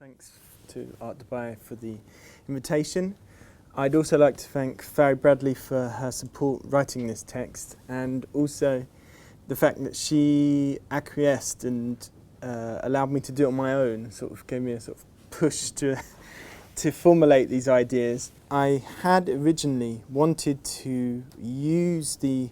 Thanks to Art Dubai for the invitation. I'd also like to thank Farry Bradley for her support writing this text, and also the fact that she acquiesced and allowed me to do it on my own, sort of gave me a sort of push to formulate these ideas. I had originally wanted to use the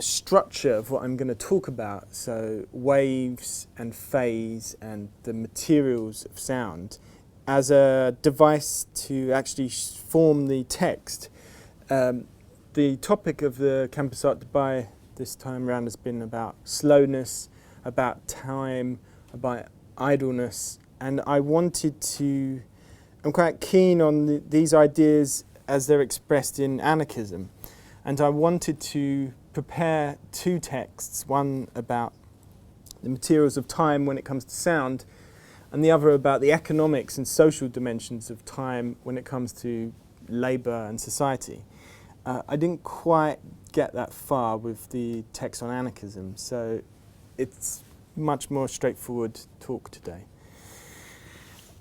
structure of what I'm going to talk about, so waves and phase and the materials of sound, as a device to actually form the text. The topic of the Campus Art Dubai this time around has been about slowness, about time, about idleness, and I'm quite keen on these ideas as they're expressed in anarchism, and I wanted to prepare two texts, one about the materials of time when it comes to sound, and the other about the economics and social dimensions of time when it comes to labour and society. I didn't quite get that far with the text on anarchism, so it's much more straightforward talk today.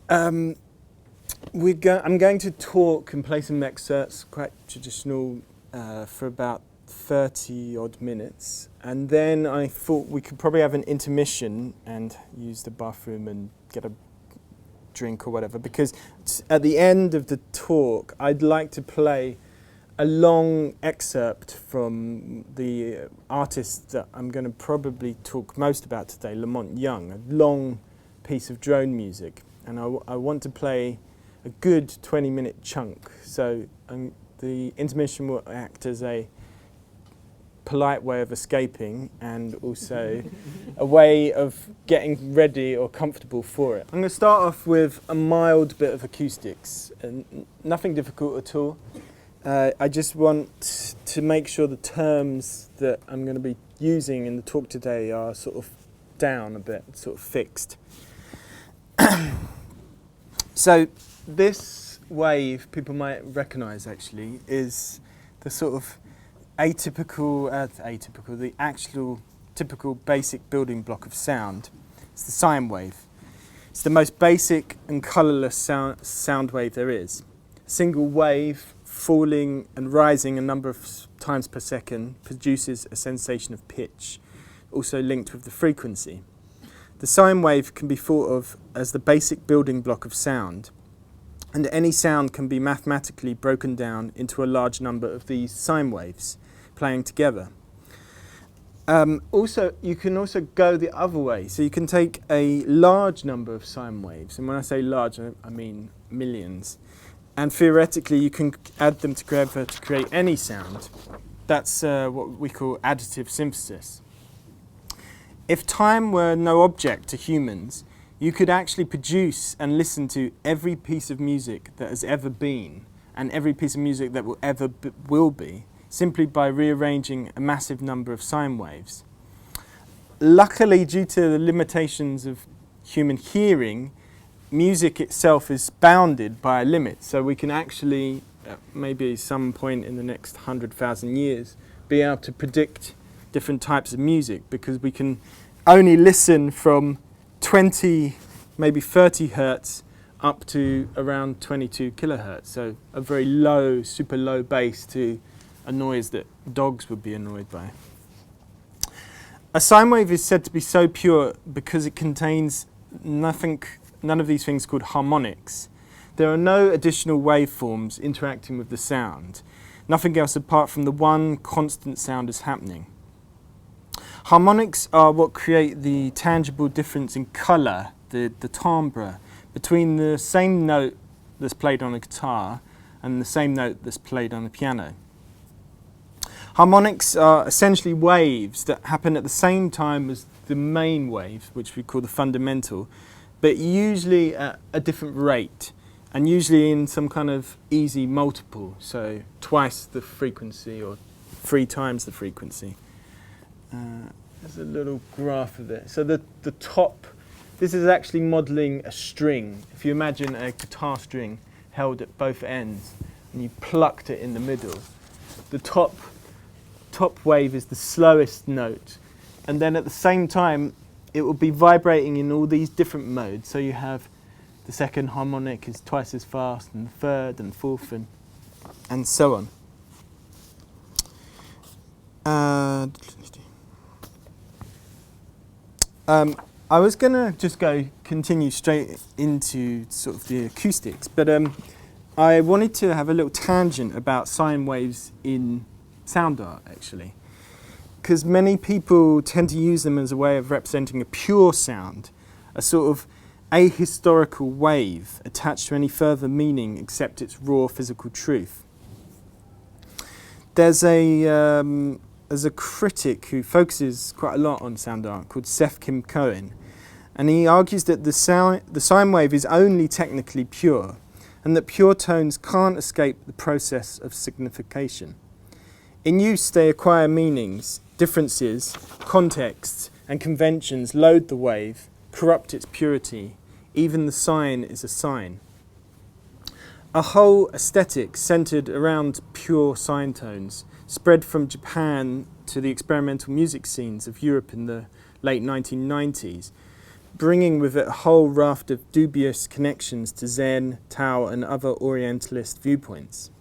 I'm going to talk and play some excerpts, quite traditional, for about 30 odd minutes, and then I thought we could probably have an intermission and use the bathroom and get a drink or whatever, because at the end of the talk I'd like to play a long excerpt from the artist that I'm going to probably talk most about today, Monte Young, a long piece of drone music, and I want to play a good 20-minute chunk, so the intermission will act as a polite way of escaping and also a way of getting ready or comfortable for it. I'm going to start off with a mild bit of acoustics, and nothing difficult at all. I just want to make sure the terms that I'm going to be using in the talk today are sort of down a bit, sort of fixed. So this wave, people might recognise actually, is the sort of the actual typical basic building block of sound. It's the sine wave. It's the most basic and colourless sound wave there is. A single wave falling and rising a number of times per second produces a sensation of pitch, also linked with the frequency. The sine wave can be thought of as the basic building block of sound, and any sound can be mathematically broken down into a large number of these sine waves playing together. Also, you can also go the other way. So you can take a large number of sine waves, and when I say large, I mean millions, and theoretically you can add them together to create any sound. That's what we call additive synthesis. If time were no object to humans, you could actually produce and listen to every piece of music that has ever been and every piece of music that will be, simply by rearranging a massive number of sine waves. Luckily, due to the limitations of human hearing, music itself is bounded by a limit, so we can actually, at maybe some point in the next 100,000 years, be able to predict different types of music, because we can only listen from 20, maybe 30 hertz up to around 22 kilohertz, so a very low, super low bass to a noise that dogs would be annoyed by. A sine wave is said to be so pure because it contains none of these things called harmonics. There are no additional waveforms interacting with the sound, nothing else apart from the one constant sound is happening. Harmonics are what create the tangible difference in colour, the timbre, between the same note that's played on a guitar and the same note that's played on a piano. Harmonics are essentially waves that happen at the same time as the main wave, which we call the fundamental, but usually at a different rate, and usually in some kind of easy multiple, so twice the frequency or 3 times the frequency. There's a little graph of it. So the top, this is actually modelling a string. If you imagine a guitar string held at both ends and you plucked it in the middle, the top wave is the slowest note, and then at the same time it will be vibrating in all these different modes. So you have the second harmonic is twice as fast, and the third and fourth, and so on. I was going to just continue straight into sort of the acoustics, but I wanted to have a little tangent about sine waves in sound art, actually, because many people tend to use them as a way of representing a pure sound, a sort of ahistorical wave attached to any further meaning except its raw physical truth. There's a critic who focuses quite a lot on sound art called Seth Kim Cohen, and he argues that the sine wave is only technically pure, and that pure tones can't escape the process of signification. In use, they acquire meanings, differences, contexts, and conventions load the wave, corrupt its purity. Even the sign is a sign. A whole aesthetic centered around pure sine tones spread from Japan to the experimental music scenes of Europe in the late 1990s, bringing with it a whole raft of dubious connections to Zen, Tao, and other Orientalist viewpoints.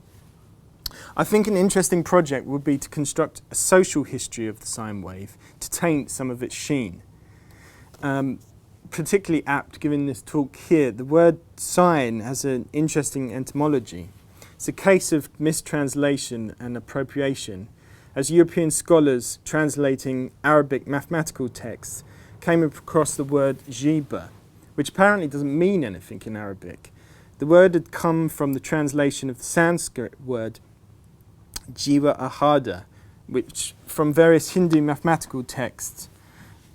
I think an interesting project would be to construct a social history of the sine wave to taint some of its sheen. Particularly apt, given this talk here, the word sine has an interesting etymology. It's a case of mistranslation and appropriation, as European scholars translating Arabic mathematical texts came across the word jiba, which apparently doesn't mean anything in Arabic. The word had come from the translation of the Sanskrit word jiva ahada, which from various Hindu mathematical texts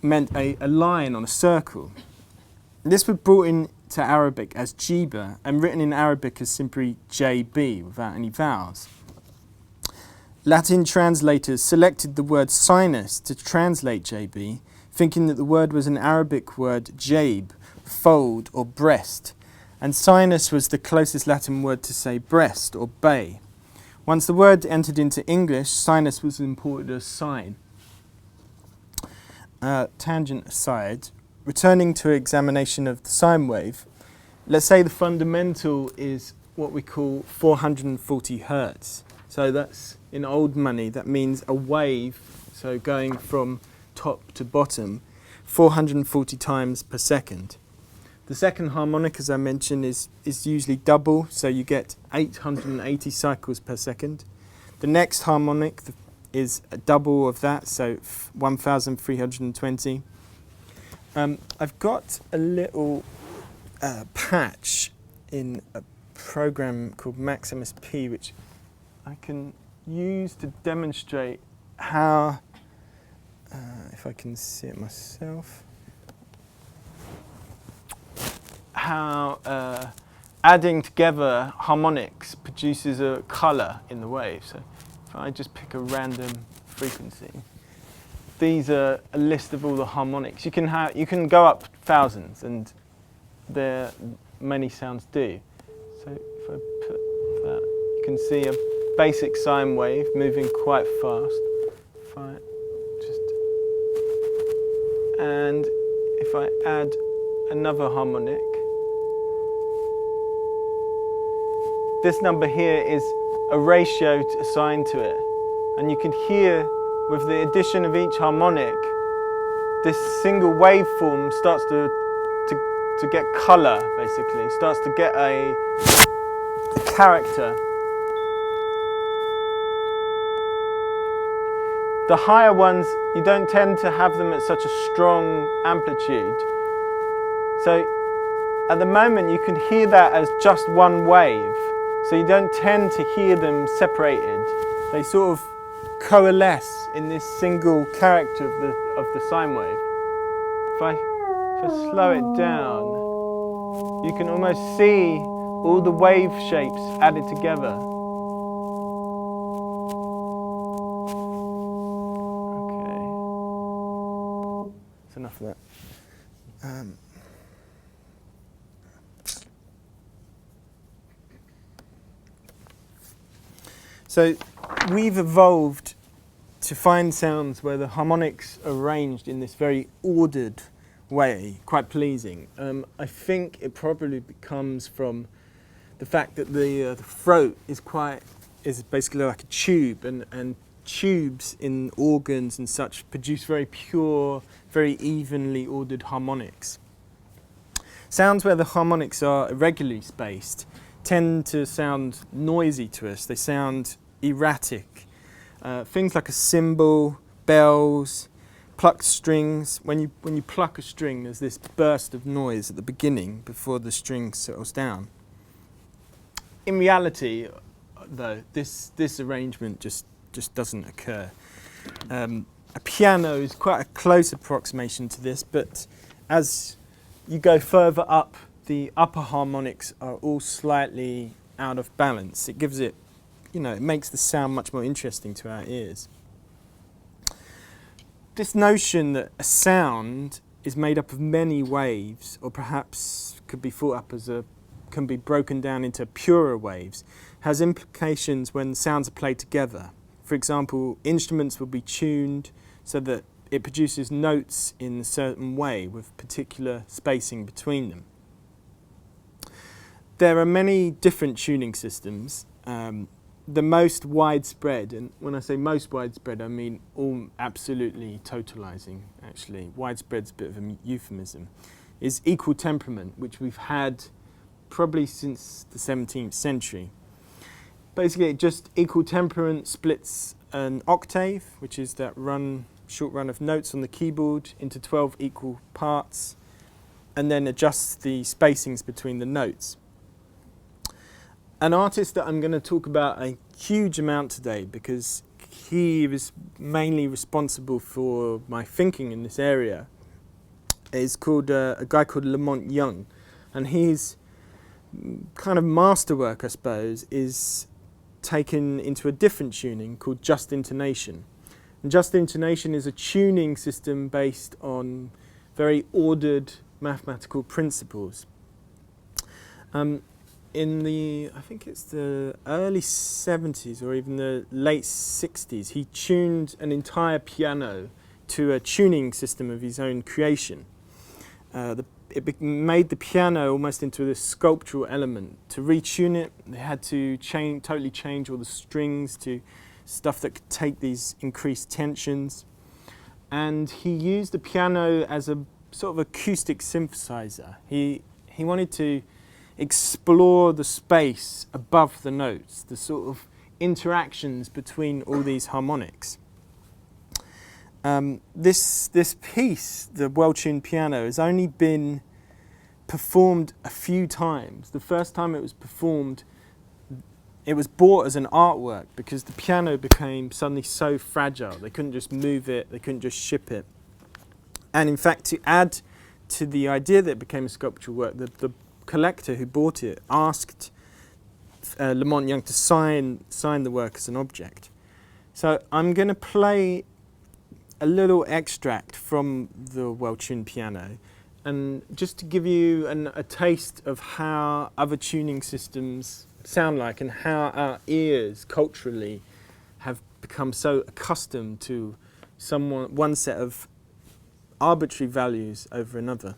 meant a line on a circle. This was brought into Arabic as jiba and written in Arabic as simply JB without any vowels. Latin translators selected the word sinus to translate JB, thinking that the word was an Arabic word jabe, fold or breast, and sinus was the closest Latin word to say breast or bay. Once the word entered into English, sinus was imported as sine. Tangent aside, returning to examination of the sine wave, let's say the fundamental is what we call 440 hertz. So that's, in old money, that means a wave, so going from top to bottom, 440 times per second. The second harmonic, as I mentioned, is usually double, so you get 880 cycles per second. The next harmonic is a double of that, so 1,320. I've got a little patch in a program called Maximus P, which I can use to demonstrate how, if I can see it myself, how adding together harmonics produces a colour in the wave. So if I just pick a random frequency, these are a list of all the harmonics. You can go up thousands, and there many sounds do. So if I put that, you can see a basic sine wave moving quite fast. And if I add another harmonic, this number here is a ratio assigned to it, and you can hear with the addition of each harmonic, this single waveform starts to get colour, basically, starts to get a character. The higher ones, you don't tend to have them at such a strong amplitude. So at the moment you can hear that as just one wave. So you don't tend to hear them separated. They sort of coalesce in this single character of the sine wave. If I slow it down, you can almost see all the wave shapes added together. Okay, that's enough of that. So we've evolved to find sounds where the harmonics are arranged in this very ordered way, quite pleasing. I think it probably comes from the fact that the throat is basically like a tube, and tubes in organs and such produce very pure, very evenly ordered harmonics. Sounds where the harmonics are irregularly spaced tend to sound noisy to us. They sound erratic. Things like a cymbal, bells, plucked strings. When you pluck a string, there's this burst of noise at the beginning before the string settles down. In reality, though, this arrangement just doesn't occur. A piano is quite a close approximation to this, but as you go further up, the upper harmonics are all slightly out of balance. It gives it, it makes the sound much more interesting to our ears. This notion that a sound is made up of many waves, or perhaps could be thought up as can be broken down into purer waves, has implications when sounds are played together. For example, instruments will be tuned so that it produces notes in a certain way with particular spacing between them. There are many different tuning systems. The most widespread, and when I say most widespread, I mean all absolutely totalizing, actually. Widespread's a bit of a euphemism, is equal temperament, which we've had probably since the 17th century. Basically, just equal temperament splits an octave, which is that short run of notes on the keyboard, into 12 equal parts, and then adjusts the spacings between the notes. An artist that I'm going to talk about a huge amount today, because he was mainly responsible for my thinking in this area, is called a guy called Monte Young, and his kind of masterwork, I suppose, is taken into a different tuning called just intonation. And just intonation is a tuning system based on very ordered mathematical principles. In I think it's the early 70s or even the late 60s, he tuned an entire piano to a tuning system of his own creation. It made the piano almost into a sculptural element. To retune it, they had to totally change all the strings to stuff that could take these increased tensions. And he used the piano as a sort of acoustic synthesizer. He wanted to explore the space above the notes, the sort of interactions between all these harmonics. This piece, the well-tuned piano, has only been performed a few times. The first time it was performed, it was bought as an artwork because the piano became suddenly so fragile. They couldn't just move it, they couldn't just ship it. And in fact, to add to the idea that it became a sculptural work, the collector who bought it asked Monte Young to sign the work as an object. So I'm going to play a little extract from the well-tuned piano, and just to give you a taste of how other tuning systems sound like and how our ears culturally have become so accustomed to one set of arbitrary values over another.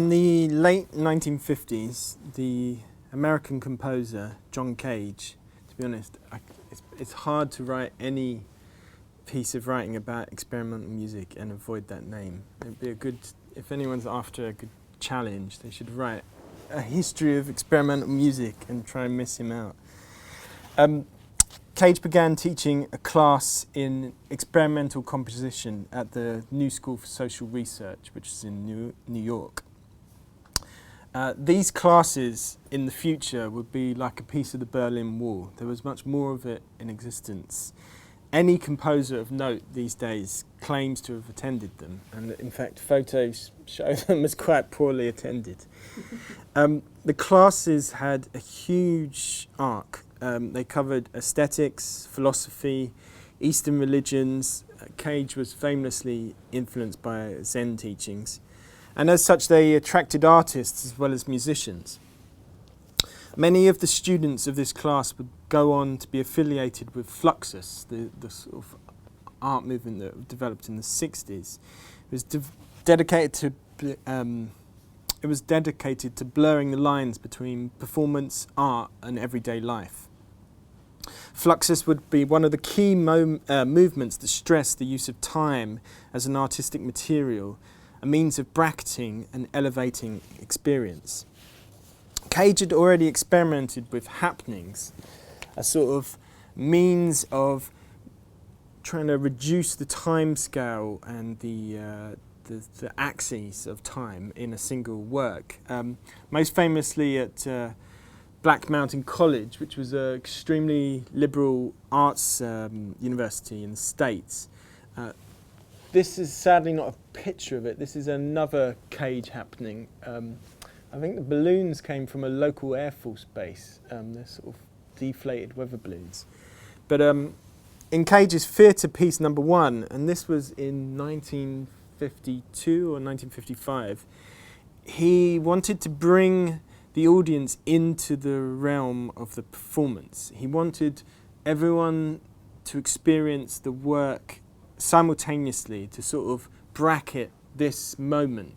in the late 1950s, the American composer John Cage, to be honest, it's hard to write any piece of writing about experimental music and avoid that name. It'd be a good, if anyone's after a good challenge, they should write a history of experimental music and try and miss him out. Cage began teaching a class in experimental composition at the New School for Social Research, which is in New York. These classes in the future would be like a piece of the Berlin Wall. There was much more of it in existence. Any composer of note these days claims to have attended them, and in fact photos show them as quite poorly attended. The classes had a huge arc. They covered aesthetics, philosophy, Eastern religions. Cage was famously influenced by Zen teachings, and as such they attracted artists as well as musicians. Many of the students of this class would go on to be affiliated with Fluxus, the sort of art movement that developed in the 60s. It was dedicated to blurring the lines between performance, art, and everyday life. Fluxus would be one of the key movements that stressed the use of time as an artistic material, a means of bracketing and elevating experience. Cage had already experimented with happenings, a sort of means of trying to reduce the time scale and the axes of time in a single work. Most famously at Black Mountain College, which was an extremely liberal arts university in the States. This is sadly not a picture of it. This is another Cage happening. I think the balloons came from a local Air Force base. They're sort of deflated weather balloons. But in Cage's theatre piece number 1, and this was in 1952 or 1955, he wanted to bring the audience into the realm of the performance. He wanted everyone to experience the work simultaneously, to sort of bracket this moment.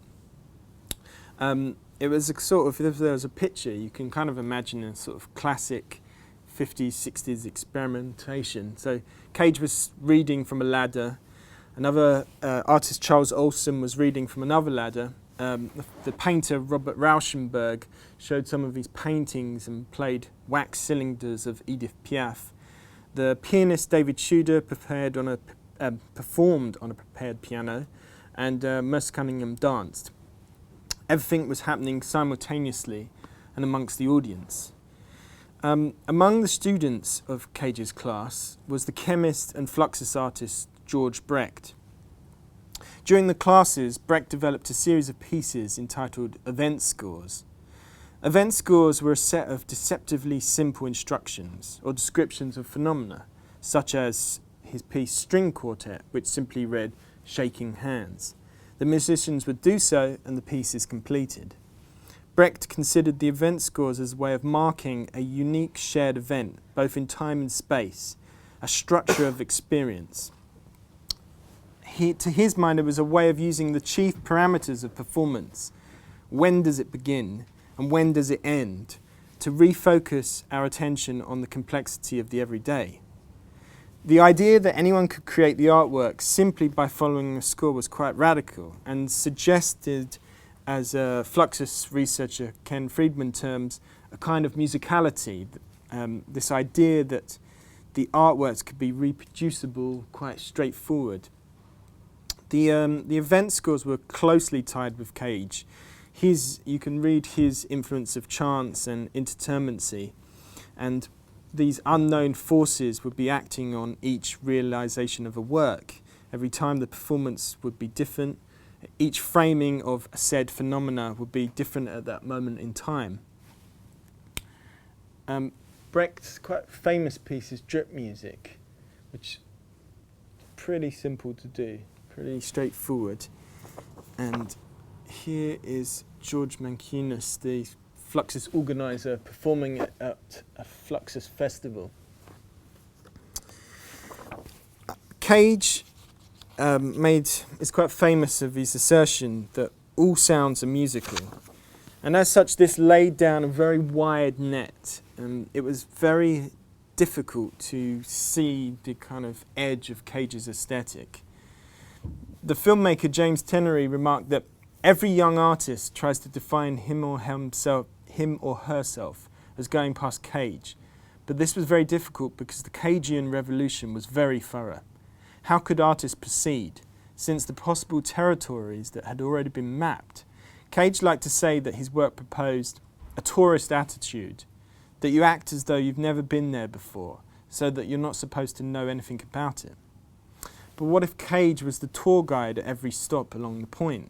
It was a sort of, if there was a picture, you can kind of imagine a sort of classic 50s, 60s experimentation. So Cage was reading from a ladder. Another artist, Charles Olson, was reading from another ladder. The painter, Robert Rauschenberg, showed some of his paintings and played wax cylinders of Edith Piaf. The pianist, David Tudor, performed on a prepared piano, and Merce Cunningham danced. Everything was happening simultaneously and amongst the audience. Among the students of Cage's class was the chemist and Fluxus artist George Brecht. During the classes, Brecht developed a series of pieces entitled event scores. Event scores were a set of deceptively simple instructions or descriptions of phenomena, such as his piece String Quartet, which simply read, "shaking hands." The musicians would do so and the piece is completed. Brecht considered the event scores as a way of marking a unique shared event, both in time and space, a structure of experience. To his mind, it was a way of using the chief parameters of performance. When does it begin and when does it end? To refocus our attention on the complexity of the everyday. The idea that anyone could create the artwork simply by following a score was quite radical and suggested, as Fluxus researcher Ken Friedman terms, a kind of musicality. This idea that the artworks could be reproducible, quite straightforward. The event scores were closely tied with Cage. You can read his influence of chance and intertermency, and these unknown forces would be acting on each realization of a work. Every time the performance would be different. Each framing of a said phenomena would be different at that moment in time. Brecht's quite famous piece is drip music, which is pretty simple to do, pretty straightforward. And here is George Mancunis, the Fluxus organizer, performing it at a Fluxus festival. Cage is quite famous of his assertion that all sounds are musical. And as such, this laid down a very wide net. It was very difficult to see the kind of edge of Cage's aesthetic. The filmmaker James Tenery remarked that every young artist tries to define him or herself as going past Cage. But this was very difficult because the Cagean revolution was very thorough. How could artists proceed, since the possible territories that had already been mapped? Cage liked to say that his work proposed a tourist attitude, that you act as though you've never been there before, so that you're not supposed to know anything about it. But what if Cage was the tour guide at every stop along the point?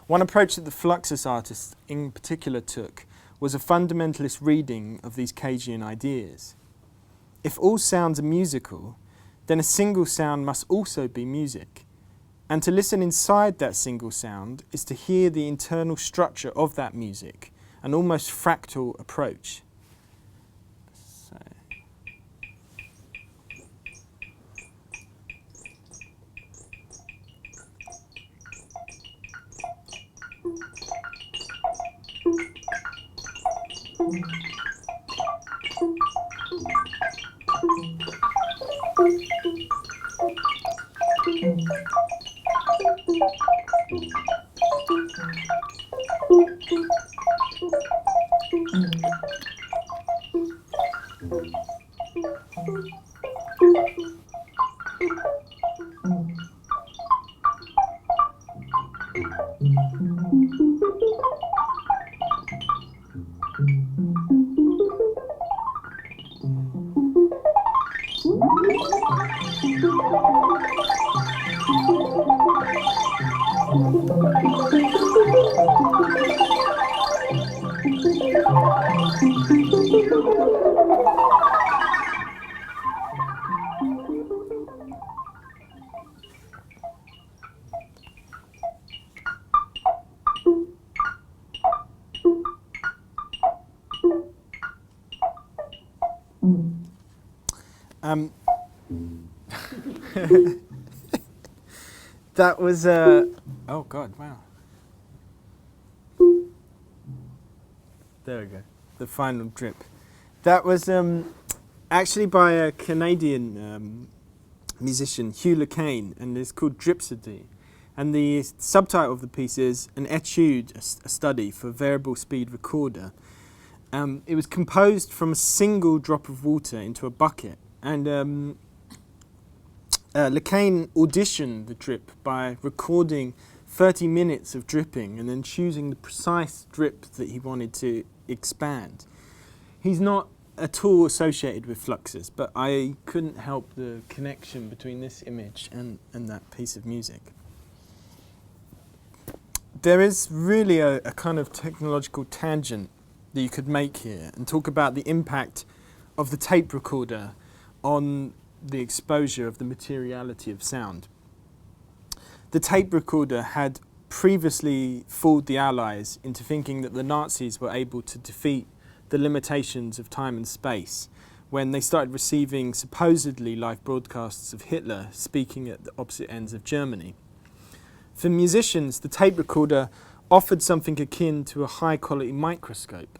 One approach that the Fluxus artists in particular took was a fundamentalist reading of these Cagean ideas. If all sounds are musical, then a single sound must also be music. And to listen inside that single sound is to hear the internal structure of that music, an almost fractal approach. So. That was oh God, wow. There we go. The final drip. That was actually by a Canadian musician, Hugh LeCaine, and it's called Dripsody. And the subtitle of the piece is An Etude, a Study for Variable Speed Recorder. It was composed from a single drop of water into a bucket. And LeCaine auditioned the drip by recording 30 minutes of dripping and then choosing the precise drip that he wanted to expand. He's not at all associated with Fluxus, but I couldn't help the connection between this image and that piece of music. There is really a kind of technological tangent that you could make here and talk about the impact of the tape recorder on the exposure of the materiality of sound. The tape recorder had previously fooled the Allies into thinking that the Nazis were able to defeat the limitations of time and space when they started receiving supposedly live broadcasts of Hitler speaking at the opposite ends of Germany. For musicians, the tape recorder offered something akin to a high-quality microscope.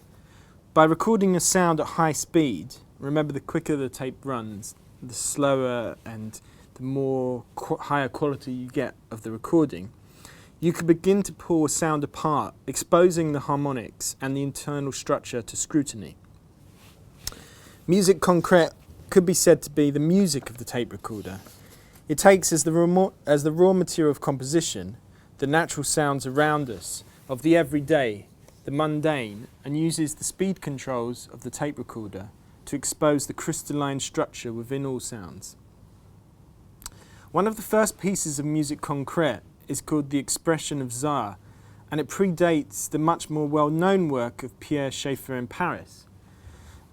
By recording a sound at high speed, remember the quicker the tape runs, the slower and the more higher quality you get of the recording, you could begin to pull a sound apart, exposing the harmonics and the internal structure to scrutiny. Musique concrète could be said to be the music of the tape recorder. It takes as the raw material of composition the natural sounds around us, of the everyday, the mundane, and uses the speed controls of the tape recorder to expose the crystalline structure within all sounds. One of the first pieces of musique concrète is called The Expression of Czar, and it predates the much more well-known work of Pierre Schaeffer in Paris.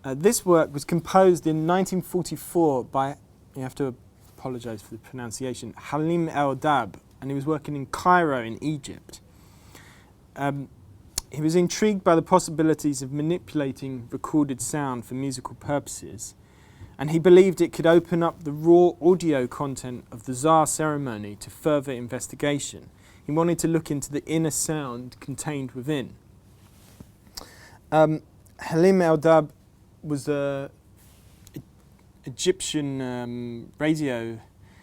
This work was composed in 1944 by, you have to apologise for the pronunciation, Halim El-Dab, and he was working in Cairo in Egypt. He was intrigued by the possibilities of manipulating recorded sound for musical purposes, and he believed it could open up the raw audio content of the Tsar ceremony to further investigation. He He wanted to look into the inner sound contained within. Halim El-Dab was an Egyptian radio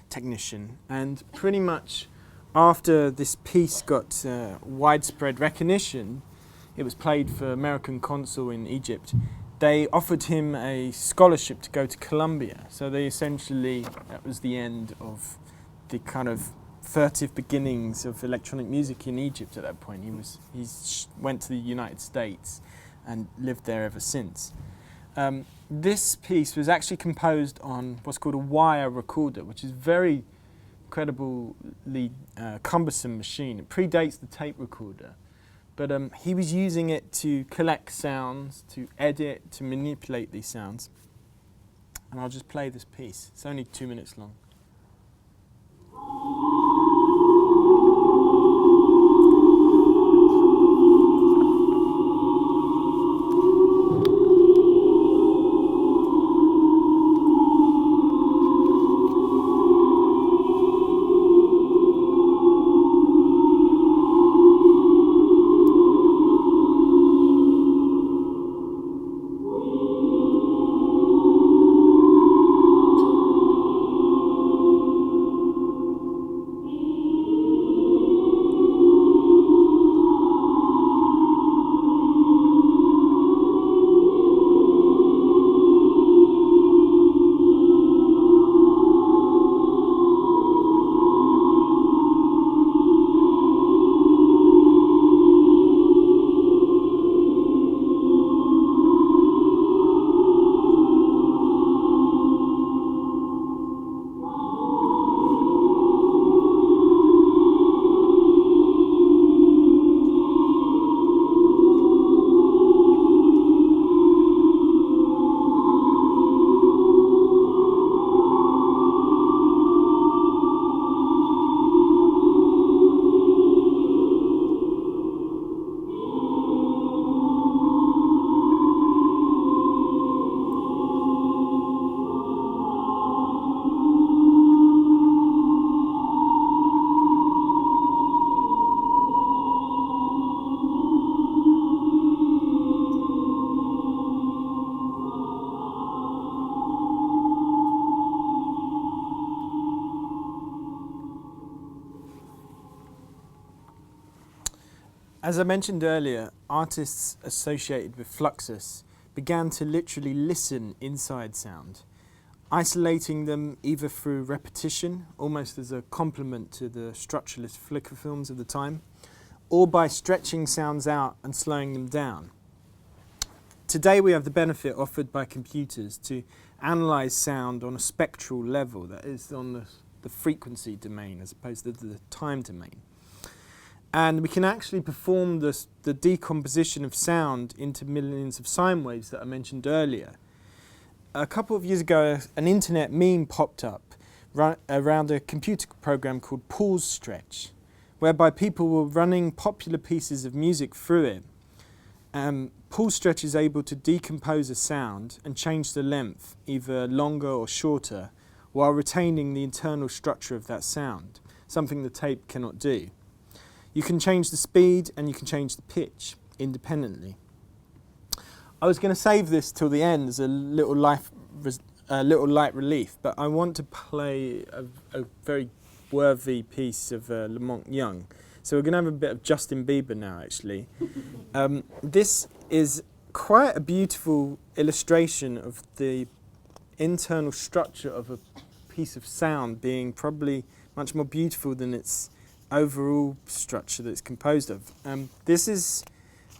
technician, and pretty much after this piece got widespread recognition, it was played for American consul in Egypt, they offered him a scholarship to go to Columbia. So they essentially, that was the end of the kind of furtive beginnings of electronic music in Egypt at that point. He went to the United States and lived there ever since. This piece was actually composed on what's called a wire recorder, which is very incredibly cumbersome machine. It predates the tape recorder. But he was using it to collect sounds, to edit, to manipulate these sounds. And I'll just play this piece. It's only 2 minutes long. As I mentioned earlier, artists associated with Fluxus began to literally listen inside sound, isolating them either through repetition, almost as a complement to the structuralist flicker films of the time, or by stretching sounds out and slowing them down. Today we have the benefit offered by computers to analyse sound on a spectral level, that is on the frequency domain as opposed to the time domain. And we can actually perform the decomposition of sound into millions of sine waves that I mentioned earlier. A couple of years ago, an internet meme popped up around a computer program called Pause Stretch, whereby people were running popular pieces of music through it. Pause Stretch is able to decompose a sound and change the length, either longer or shorter, while retaining the internal structure of that sound, something the tape cannot do. You can change the speed and you can change the pitch independently. I was going to save this till the end as a little light relief, but I want to play a very worthy piece of Monte Young. So we're going to have a bit of Justin Bieber now, actually. This is quite a beautiful illustration of the internal structure of a piece of sound being probably much more beautiful than its overall structure that it's composed of. This is,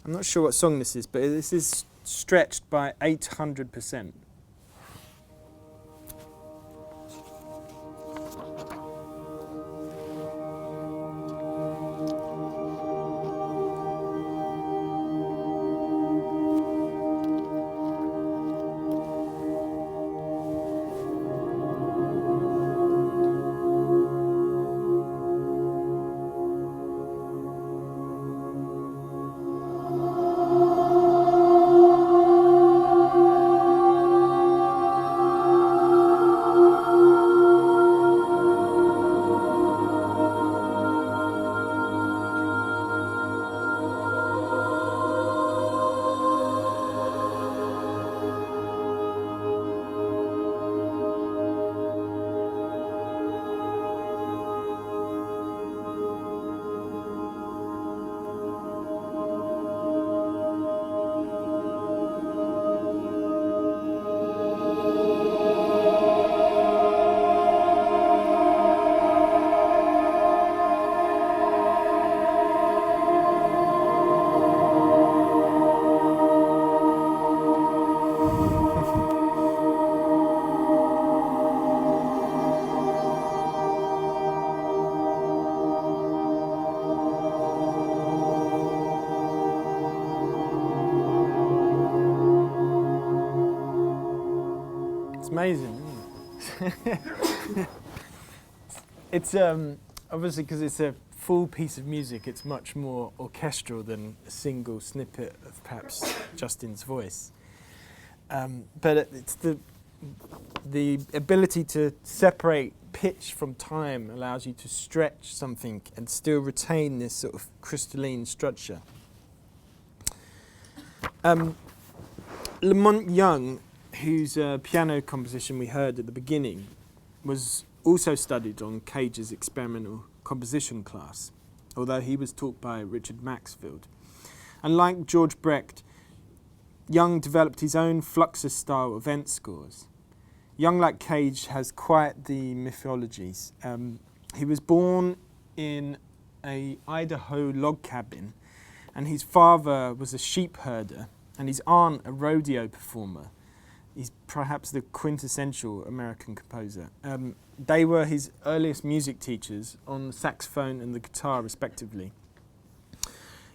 I'm not sure what song this is, but this is stretched by 800%. It's amazing, isn't it? It's obviously because it's a full piece of music, it's much more orchestral than a single snippet of perhaps Justin's voice. But it's the ability to separate pitch from time allows you to stretch something and still retain this sort of crystalline structure. Monte Young, whose piano composition we heard at the beginning, was also studied on Cage's experimental composition class, although he was taught by Richard Maxfield. And like George Brecht, Young developed his own Fluxus-style event scores. Young, like Cage, has quite the mythologies. He was born in an Idaho log cabin, and his father was a sheep herder, and his aunt a rodeo performer. He's perhaps the quintessential American composer. They were his earliest music teachers on the saxophone and the guitar, respectively.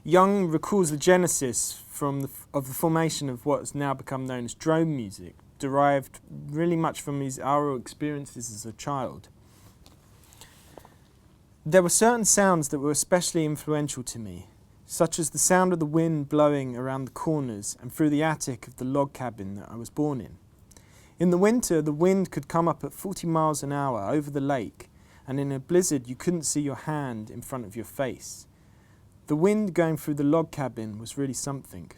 Young recalls the genesis of the formation of what has now become known as drone music, derived really much from his aural experiences as a child. There were certain sounds that were especially influential to me, such as the sound of the wind blowing around the corners and through the attic of the log cabin that I was born in. In the winter, the wind could come up at 40 miles an hour over the lake, and in a blizzard you couldn't see your hand in front of your face. The wind going through the log cabin was really something.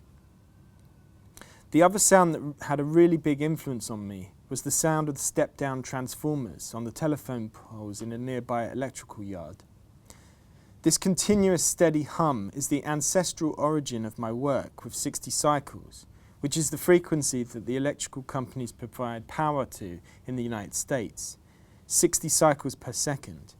The other sound that had a really big influence on me was the sound of the step-down transformers on the telephone poles in a nearby electrical yard. This continuous steady hum is the ancestral origin of my work with 60 cycles, which is the frequency that the electrical companies provide power to in the United States, 60 cycles per second.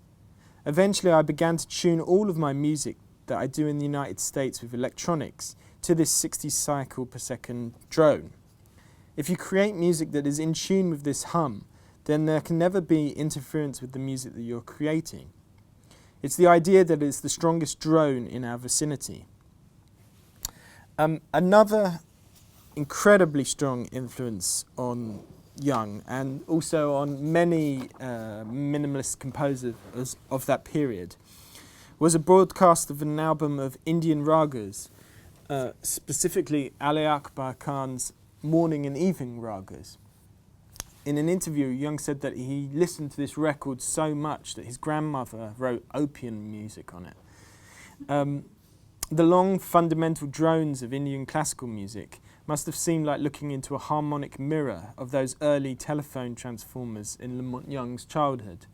Eventually I began to tune all of my music that I do in the United States with electronics to this 60 cycle per second drone. If you create music that is in tune with this hum, then there can never be interference with the music that you're creating. It's the idea that it's the strongest drone in our vicinity. Another incredibly strong influence on Young, and also on many minimalist composers of that period, was a broadcast of an album of Indian ragas, specifically Ali Akbar Khan's Morning and Evening Ragas. In an interview, Young said that he listened to this record so much that his grandmother wrote opium music on it. The long fundamental drones of Indian classical music must have seemed like looking into a harmonic mirror of those early telephone transformers in Young's childhood.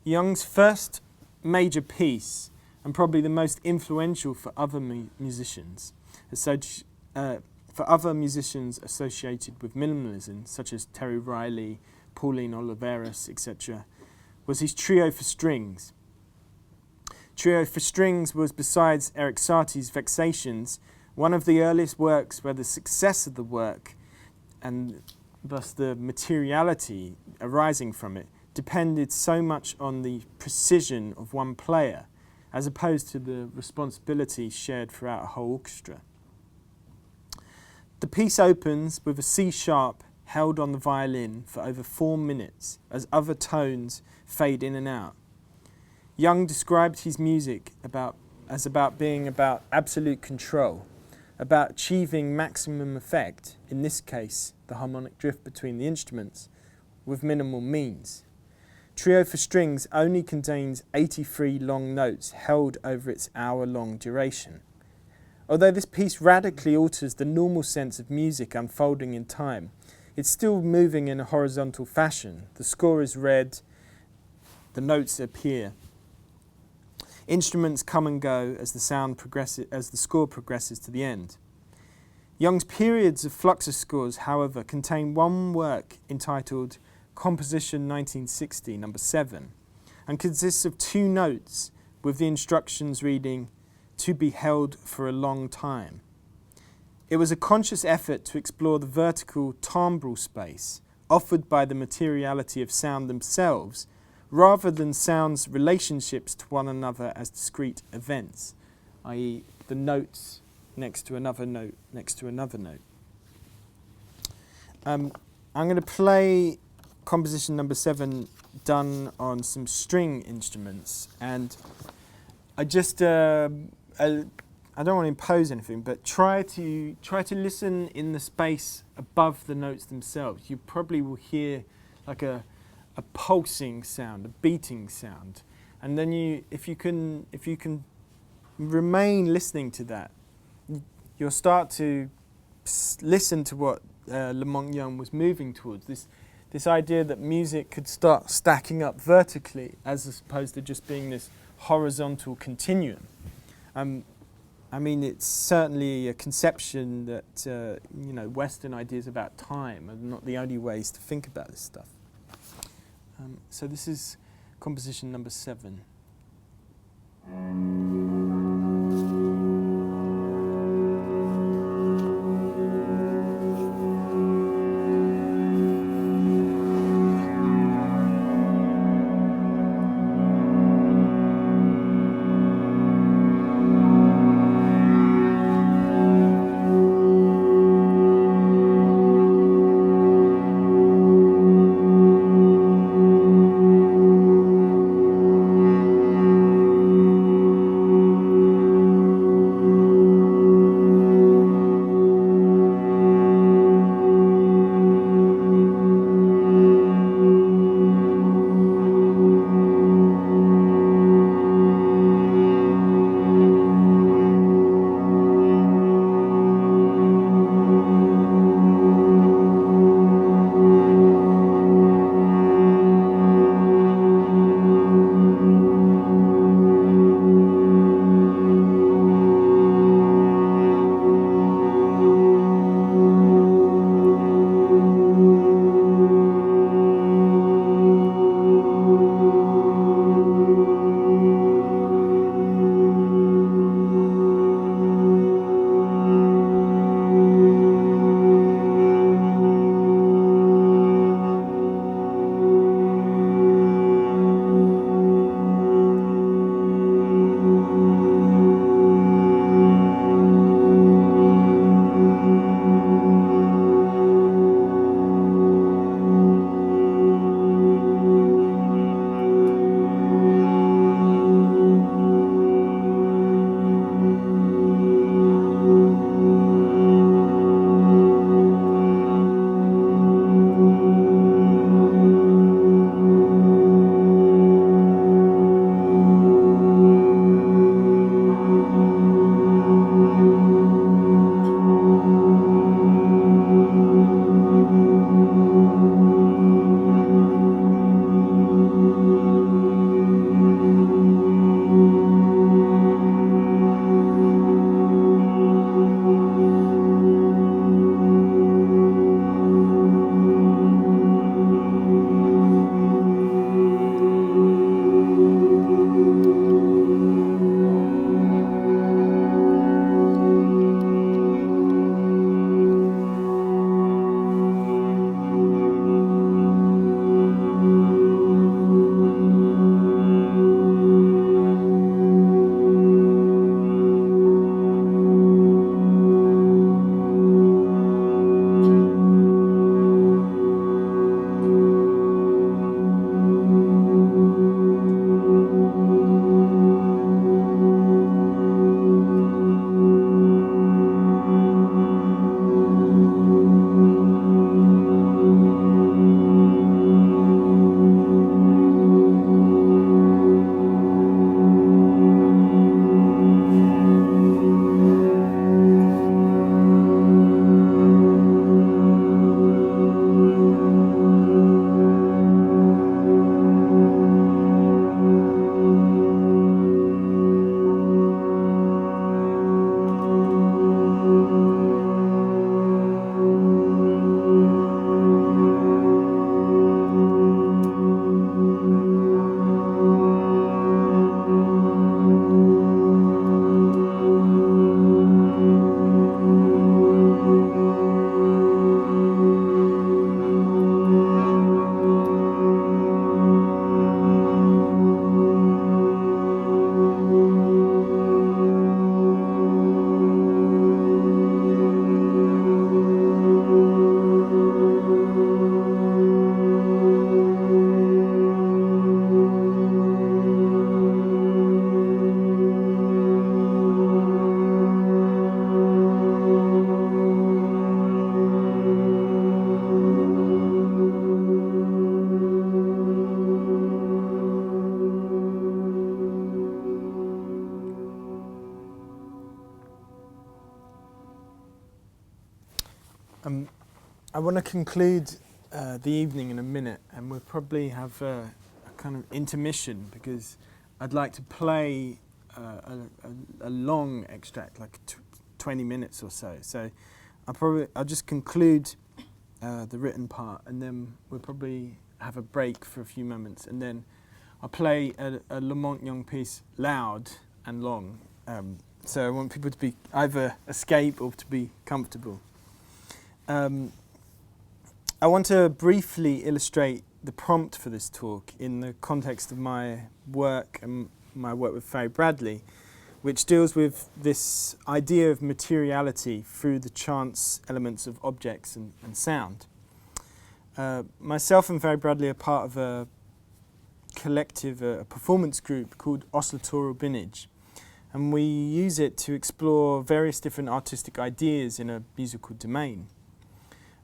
Young's first major piece, and probably the most influential for other musicians associated with minimalism, such as Terry Riley, Pauline Oliveros, etc., was his Trio for Strings. Trio for Strings was, besides Eric Satie's Vexations, one of the earliest works where the success of the work, and thus the materiality arising from it, depended so much on the precision of one player, as opposed to the responsibility shared throughout a whole orchestra. The piece opens with a C sharp held on the violin for over 4 minutes as other tones fade in and out. Young described his music as being about absolute control, about achieving maximum effect, in this case the harmonic drift between the instruments, with minimal means. Trio for Strings only contains 83 long notes held over its hour-long duration. Although this piece radically alters the normal sense of music unfolding in time, it's still moving in a horizontal fashion. The score is read, the notes appear. Instruments come and go as the score progresses to the end. Young's periods of Fluxus scores, however, contain one work entitled Composition 1960, number 7, and consists of 2 notes with the instructions reading, "To be held for a long time." It was a conscious effort to explore the vertical timbral space offered by the materiality of sound themselves, rather than sound's relationships to one another as discrete events, i.e. the notes next to another note, next to another note. I'm going to play composition number 7 done on some string instruments, and I just I don't want to impose anything, but try to listen in the space above the notes themselves. You probably will hear like a pulsing sound, a beating sound, and then if you can remain listening to that, you'll start to listen to what Monte Young was moving towards. This idea that music could start stacking up vertically as opposed to just being this horizontal continuum. I mean, it's certainly a conception that Western ideas about time are not the only ways to think about this stuff. So this is composition number 7. I want to conclude the evening in a minute, and we'll probably have a kind of intermission because I'd like to play a long extract, like 20 minutes or so. So I'll just conclude the written part, and then we'll probably have a break for a few moments, and then I'll play a Monte Young piece loud and long. So I want people to be either escape or to be comfortable. I want to briefly illustrate the prompt for this talk in the context of my work and my work with Faye Bradley, which deals with this idea of materiality through the chance elements of objects and sound. Myself and Faye Bradley are part of a collective, a performance group called Oscillatorial Binage, and we use it to explore various different artistic ideas in a musical domain.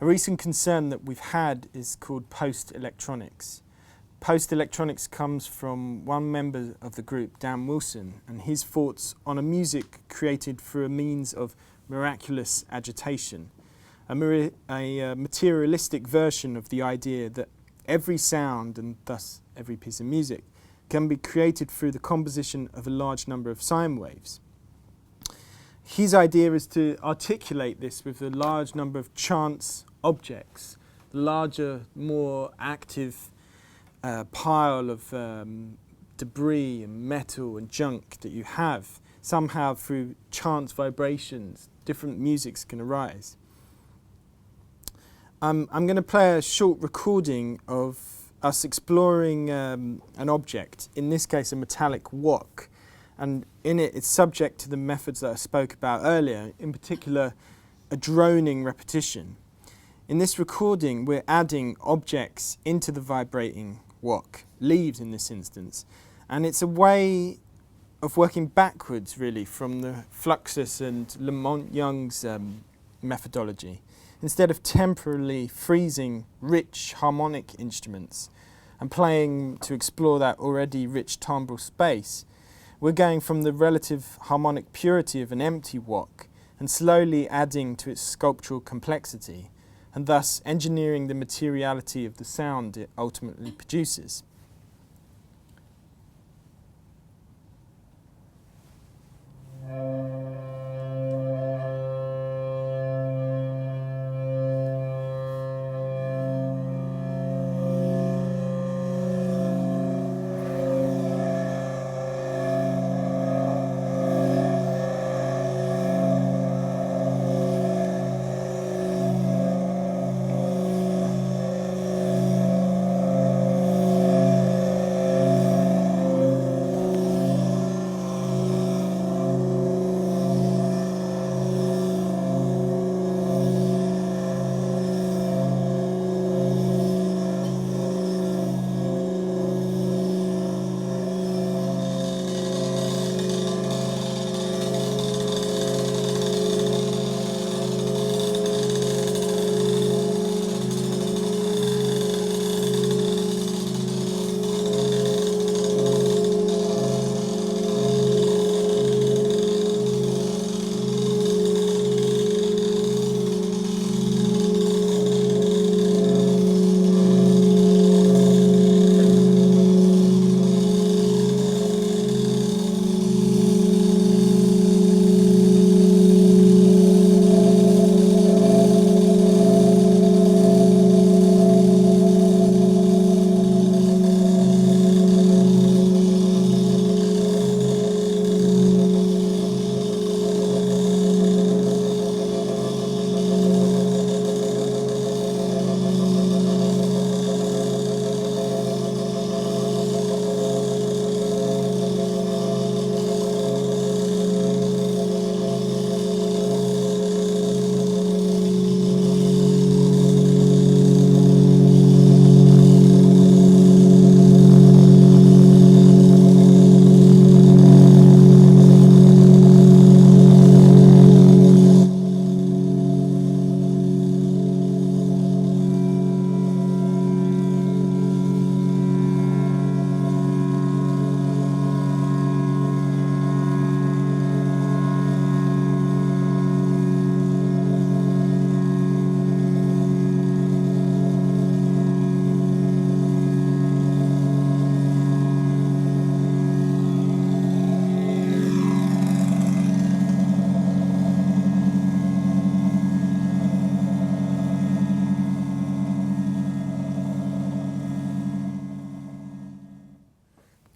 A recent concern that we've had is called post-electronics. Post-electronics comes from one member of the group, Dan Wilson, and his thoughts on a music created through a means of miraculous agitation, a materialistic version of the idea that every sound, and thus every piece of music, can be created through the composition of a large number of sine waves. His idea is to articulate this with a large number of chance objects, larger, more active pile of debris and metal and junk that you have. Somehow through chance vibrations, different musics can arise. I'm going to play a short recording of us exploring an object, in this case a metallic wok, and in it it's subject to the methods that I spoke about earlier, in particular a droning repetition. In this recording, we're adding objects into the vibrating wok, leaves in this instance, and it's a way of working backwards, really, from the Fluxus and Monte Young's methodology. Instead of temporarily freezing rich harmonic instruments and playing to explore that already rich timbral space, we're going from the relative harmonic purity of an empty wok and slowly adding to its sculptural complexity, and thus engineering the materiality of the sound it ultimately produces.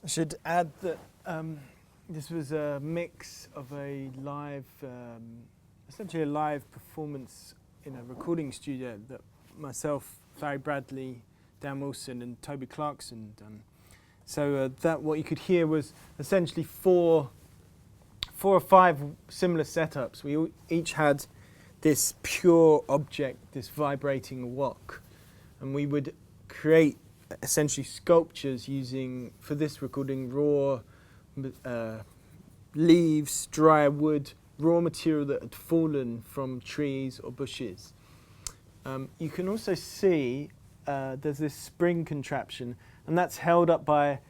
I should add that this was a mix of a live, essentially a live performance in a recording studio that myself, Barry Bradley, Dan Wilson and Toby Clarkson done. So that what you could hear was essentially four or five similar setups. We each had this pure object, this vibrating wok, and we would create essentially sculptures using, for this recording, raw leaves, dry wood, raw material that had fallen from trees or bushes. You can also see there's this spring contraption, and that's held up by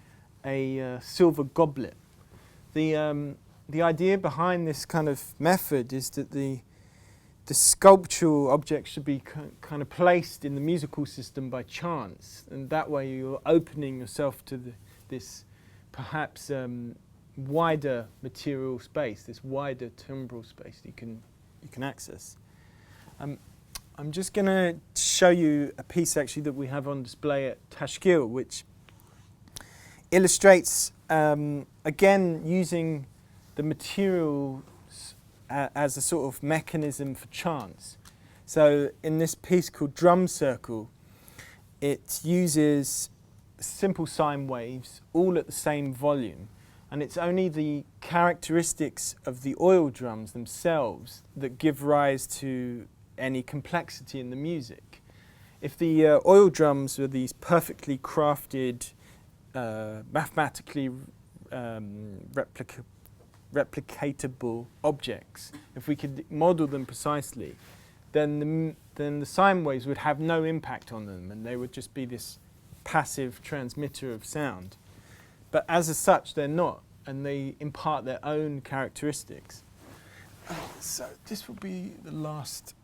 a silver goblet. The idea behind this kind of method is that the sculptural object should be kind of placed in the musical system by chance, and that way you're opening yourself to this perhaps wider material space, this wider temporal space you can access. I'm just going to show you a piece actually that we have on display at Tashkeel, which illustrates again using the materials as a sort of mechanism for chance. So in this piece called Drum Circle, it uses simple sine waves all at the same volume, and it's only the characteristics of the oil drums themselves that give rise to any complexity in the music. If the oil drums were these perfectly crafted, mathematically replicatable objects, if we could model them precisely, then the sine waves would have no impact on them, and they would just be this passive transmitter of sound. But as such, they're not, and they impart their own characteristics. So this will be the last.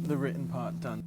The written part done.